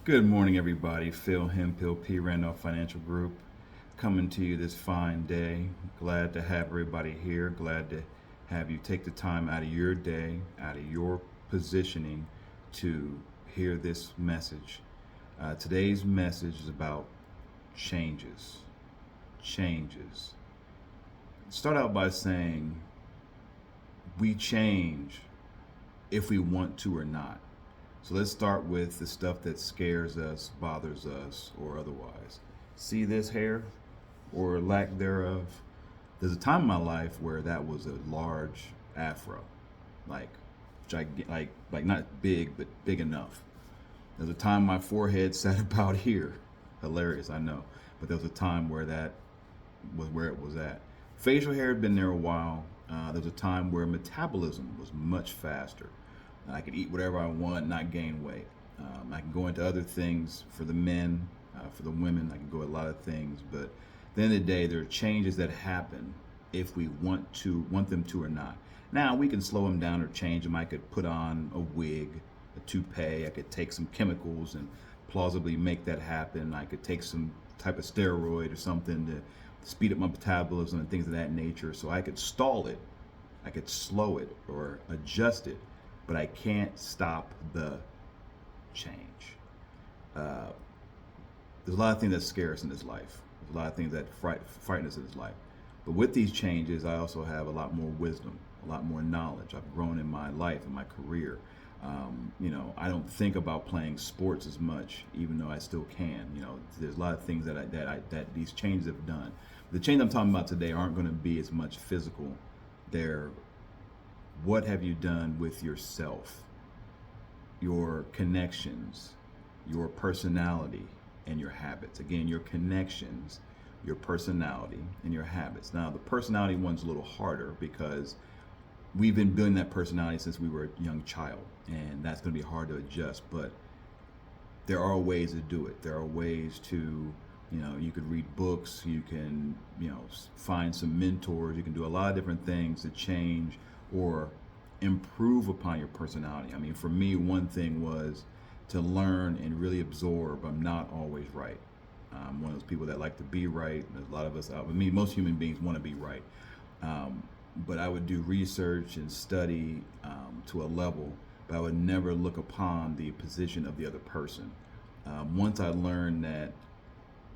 Good morning, everybody. Phil Hempill, P. Randolph Financial Group, coming to you this fine day. Glad to have everybody here. Glad to have you take the time out of your day, out of your positioning to hear this message. Today's message is about changes. Changes. Start out by saying we change if we want to or not. So let's start with the stuff that scares us, bothers us, or otherwise. See this hair or lack thereof? There's a time in my life where that was a large afro, like like not big, but big enough. There's a time my forehead sat about here. Hilarious, I know. But there was a time where that was where it was at. Facial hair had been there a while. There was a time where metabolism was much faster. I could eat whatever I want, not gain weight. I can go into other things for the men, for the women. I can go a lot of things, but at the end of the day, there are changes that happen if we want them to or not. Now we can slow them down or change them. I could put on a wig, a toupee. I could take some chemicals and plausibly make that happen. I could take some type of steroid or something to speed up my metabolism and things of that nature. So I could stall it, I could slow it or adjust it, but I can't stop the change. Uh, there's a lot of things that scare us in this life. There's a lot of things that frighten us in this life. But with these changes, I also have a lot more wisdom, a lot more knowledge. I've grown in my life, in my career. I don't think about playing sports as much, even though I still can. There's a lot of things that these changes have done. The change I'm talking about today aren't going to be as much physical. They're what have you done with yourself, your connections, your personality, and your habits. Again, your connections, your personality, and your habits. Now, the personality one's a little harder because we've been building that personality since we were a young child, and that's going to be hard to adjust, but there are ways to do it. There are ways to, you could read books, you can, find some mentors, you can do a lot of different things to change or improve upon your personality. I mean, for me, one thing was to learn and really absorb I'm not always right. I'm one of those people that like to be right. There's a lot of us, most human beings want to be right. But I would do research and study to a level, but I would never look upon the position of the other person. Once I learned that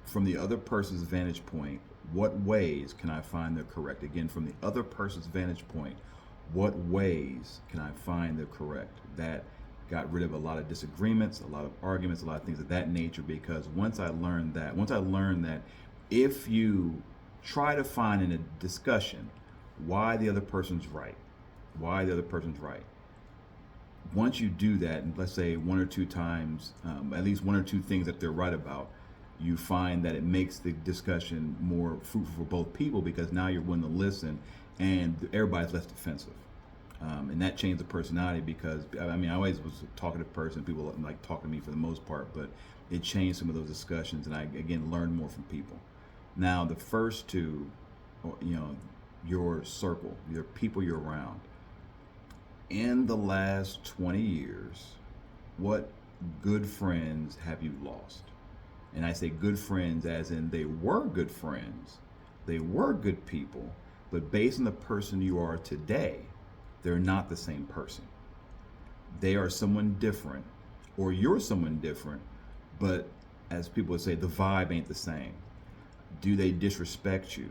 from the other person's vantage point, what ways can I find they're correct? Again, from the other person's vantage point, what ways can I find they're correct? That got rid of a lot of disagreements, a lot of arguments, a lot of things of that nature, because once I learned that if you try to find in a discussion why the other person's right, once you do that, and let's say one or two times, at least one or two things that they're right about, you find that it makes the discussion more fruitful for both people because now you're willing to listen and everybody's less defensive. And that changed the personality because, I always was a talkative person. People like talking to me for the most part, but it changed some of those discussions and I, again, learned more from people. Now, the first two, your circle, your people you're around. In the last 20 years, what good friends have you lost? And I say good friends as in they were good friends, they were good people, but based on the person you are today, they're not the same person. They are someone different, or you're someone different, but as people would say, the vibe ain't the same. Do they disrespect you?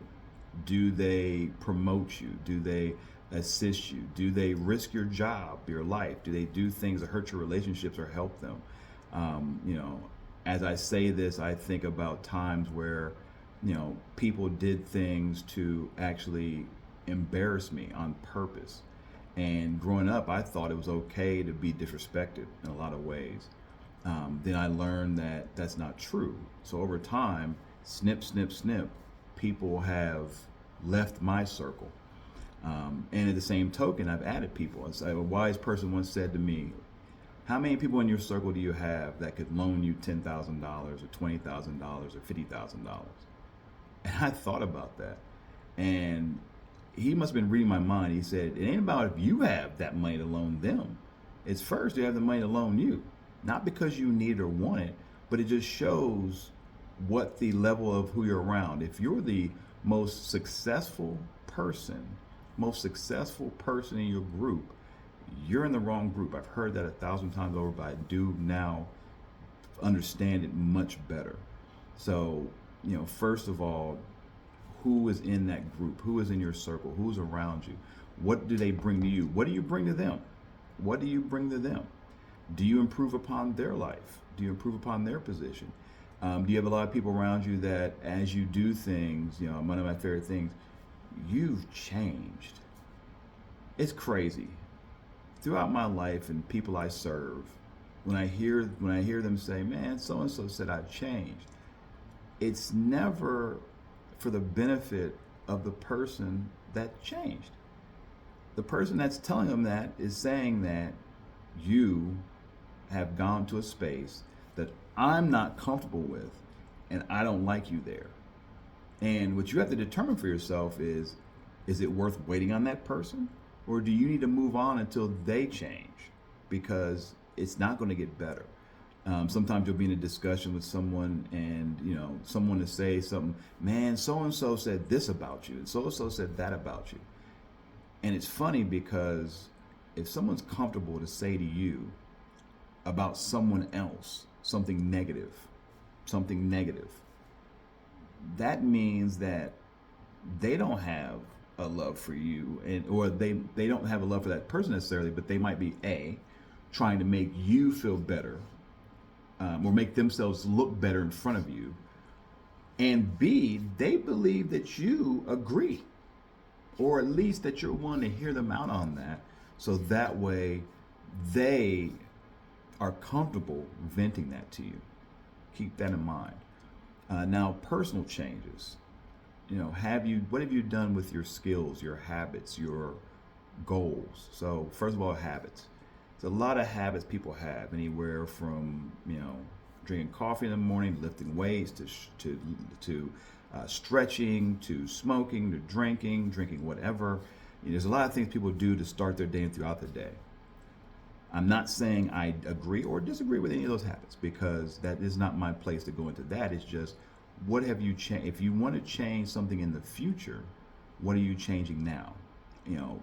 Do they promote you? Do they assist you? Do they risk your job, your life? Do they do things that hurt your relationships or help them? As I say this, I think about times where, people did things to actually embarrass me on purpose. And growing up, I thought it was okay to be disrespected in a lot of ways. Then I learned that that's not true. So over time, snip, snip, snip, people have left my circle. And at the same token, I've added people. A wise person once said to me, how many people in your circle do you have that could loan you $10,000 or $20,000 or $50,000? And I thought about that. And he must have been reading my mind. He said, it ain't about if you have that money to loan them. It's first you have the money to loan you. Not because you need it or want it, but it just shows what the level of who you're around. If you're the most successful person, in your group, you're in the wrong group. I've heard that 1,000 times over, but I do now understand it much better. So, first of all, who is in that group? Who is in your circle? Who's around you? What do they bring to you? What do you bring to them? What do you bring to them? Do you improve upon their life? Do you improve upon their position? Do you have a lot of people around you that, as you do things, one of my favorite things, you've changed? It's crazy. Throughout my life and people I serve, when I hear them say, "Man, so and so said I've changed," it's never for the benefit of the person that changed. The person that's telling them that is saying that you have gone to a space that I'm not comfortable with and I don't like you there. And what you have to determine for yourself is it worth waiting on that person, or do you need to move on until they change? Because it's not going to get better. Sometimes you'll be in a discussion with someone and, someone to say something, "Man, so-and-so said this about you, and so-and-so said that about you." And it's funny because if someone's comfortable to say to you about someone else something negative, that means that they don't have a love for you, or they don't have a love for that person necessarily, but they might be trying to make you feel better, or make themselves look better in front of you, and B, they believe that you agree, or at least that you're willing to hear them out on that, so that way they are comfortable venting that to you. Keep that in mind. Now, personal changes. What have you done with your skills, your habits, your goals? So first of all, habits. There's a lot of habits people have, anywhere from drinking coffee in the morning, lifting weights, to stretching, to smoking, to drinking whatever. There's a lot of things people do to start their day and throughout the day. I'm not saying I agree or disagree with any of those habits, because that is not my place to go into that. It's just, what have you changed? If you want to change something in the future, what are you changing now?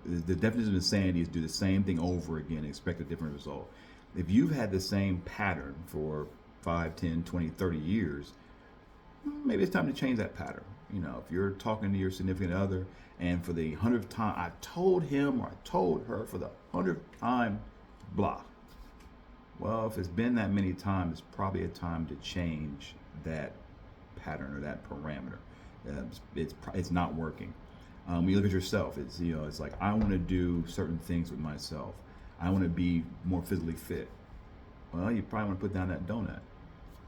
The definition of insanity is do the same thing over again and expect a different result. If you've had the same pattern for 5, 10, 20, 30 years, maybe it's time to change that pattern. If you're talking to your significant other and for the 100th time, I told him or I told her for the 100th time, blah. Well, if it's been that many times, it's probably a time to change that pattern or that parameter. It's not working. When you look at yourself, it's like, I want to do certain things with myself. I want to be more physically fit. Well, you probably want to put down that donut.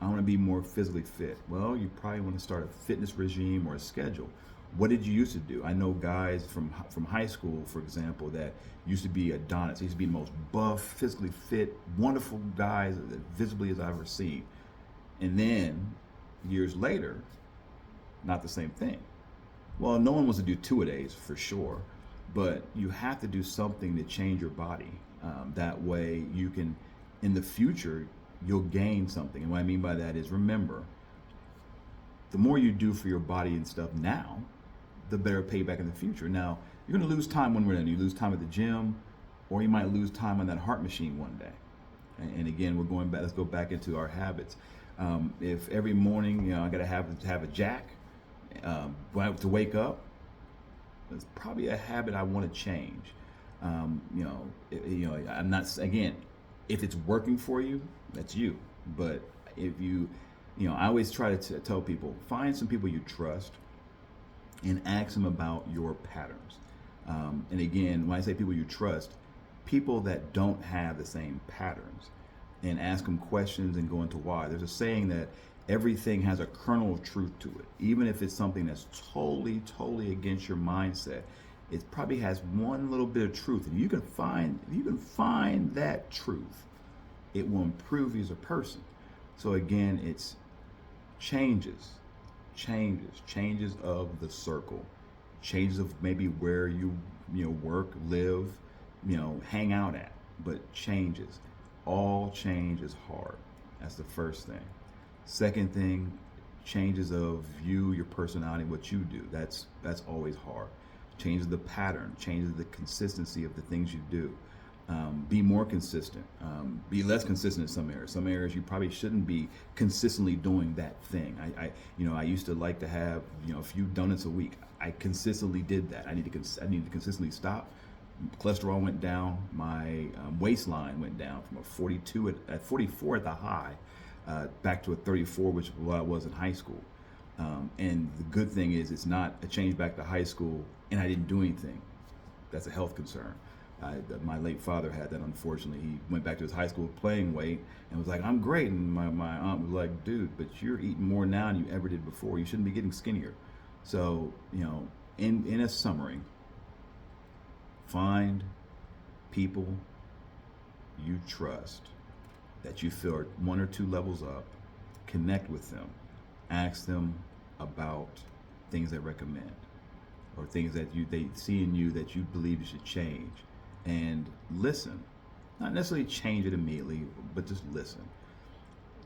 I want to be more physically fit. Well, you probably want to start a fitness regime or a schedule. What did you used to do? I know guys from high school, for example, that used to be Adonis. He used to be the most buff, physically fit, wonderful guys that visibly as I've ever seen. And then years later, not the same thing. Well, no one wants to do two-a-days for sure, but you have to do something to change your body. That way you can, in the future, you'll gain something. And what I mean by that is, remember, the more you do for your body and stuff now, the better payback in the future. Now, you're going to lose time when we're done. You lose time at the gym, or you might lose time on that heart machine one day. And again, we're going back. Let's go back into our habits. If every morning, I got to have a jack to wake up, it's probably a habit I want to change. I'm not, again, if it's working for you, that's you. But if I always try to tell people, find some people you trust and ask them about your patterns. And again, when I say people you trust, people that don't have the same patterns, and ask them questions and go into why. There's a saying that everything has a kernel of truth to it. Even if it's something that's totally against your mindset, it probably has one little bit of truth. And if you can find that truth, it will improve you as a person. So again, it's changes of the circle, changes of maybe where you work, live, hang out at, but changes. All change is hard. That's the first thing. Second thing, changes of you, your personality, what you do. That's always hard. Changes the pattern, changes the consistency of the things you do. Be more consistent. Be less consistent in some areas. Some areas you probably shouldn't be consistently doing that thing. I used to like to have a few donuts a week. I consistently did that. I need to consistently stop. Cholesterol went down. My waistline went down from a 42 at 44 at the high, back to a 34, which is what I was in high school. And the good thing is, it's not a change back to high school, and I didn't do anything. That's a health concern. My late father had that, unfortunately. He went back to his high school playing weight and was like, I'm great. And my aunt was like, dude, but you're eating more now than you ever did before. You shouldn't be getting skinnier. So, in a summary, find people you trust that you feel are one or two levels up, connect with them, ask them about things they recommend or things that they see in you that you believe you should change, and listen. Not necessarily change it immediately, but just listen.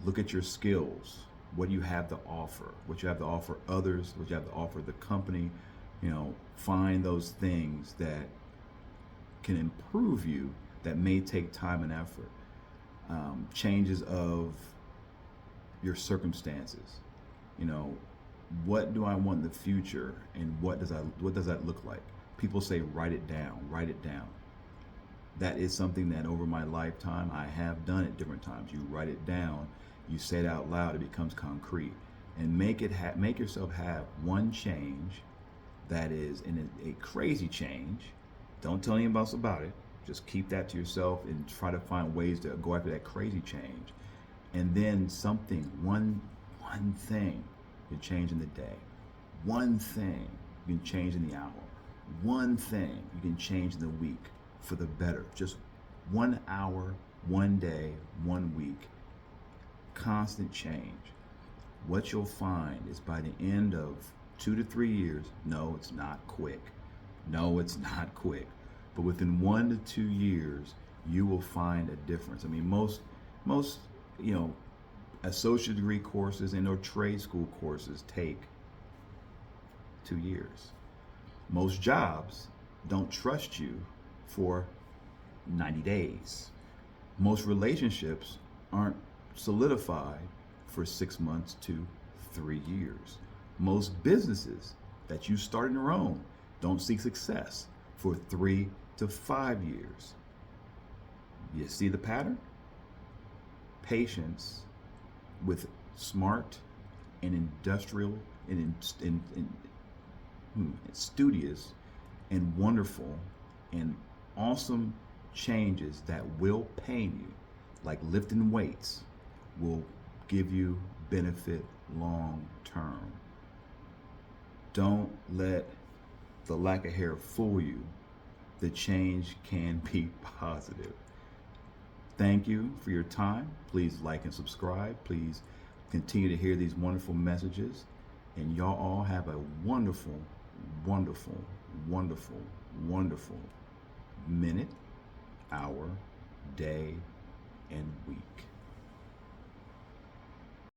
Look at your skills, what you have to offer, what you have to offer others, what you have to offer the company. Find those things that can improve you that may take time and effort. Changes of your circumstances. What do I want in the future, and what does that look like? People say write it down, write it down. That is something that over my lifetime I have done at different times. You write it down, you say it out loud, it becomes concrete, and make yourself have one change that is a crazy change. Don't tell anybody else about it. Just keep that to yourself and try to find ways to go after that crazy change. And then one thing you can change in the day. One thing you can change in the hour. One thing you can change in the week for the better. Just 1 hour, 1 day, 1 week. Constant change. What you'll find is by the end of 2 to 3 years, no, it's not quick. No, it's not quick. But within 1 to 2 years, you will find a difference. I mean, most associate degree courses and or trade school courses take 2 years. Most jobs don't trust you for 90 days. Most relationships aren't solidified for 6 months to 3 years. Most businesses that you start on your own don't see success for 3 to 5 years. You see the pattern? Patience with smart and industrial and studious and wonderful and awesome changes that will pain you, like lifting weights, will give you benefit long term. Don't let the lack of hair fool you. The change can be positive. Thank you for your time. Please like and subscribe. Please continue to hear these wonderful messages. And y'all all have a wonderful, wonderful, wonderful, wonderful minute, hour, day, and week.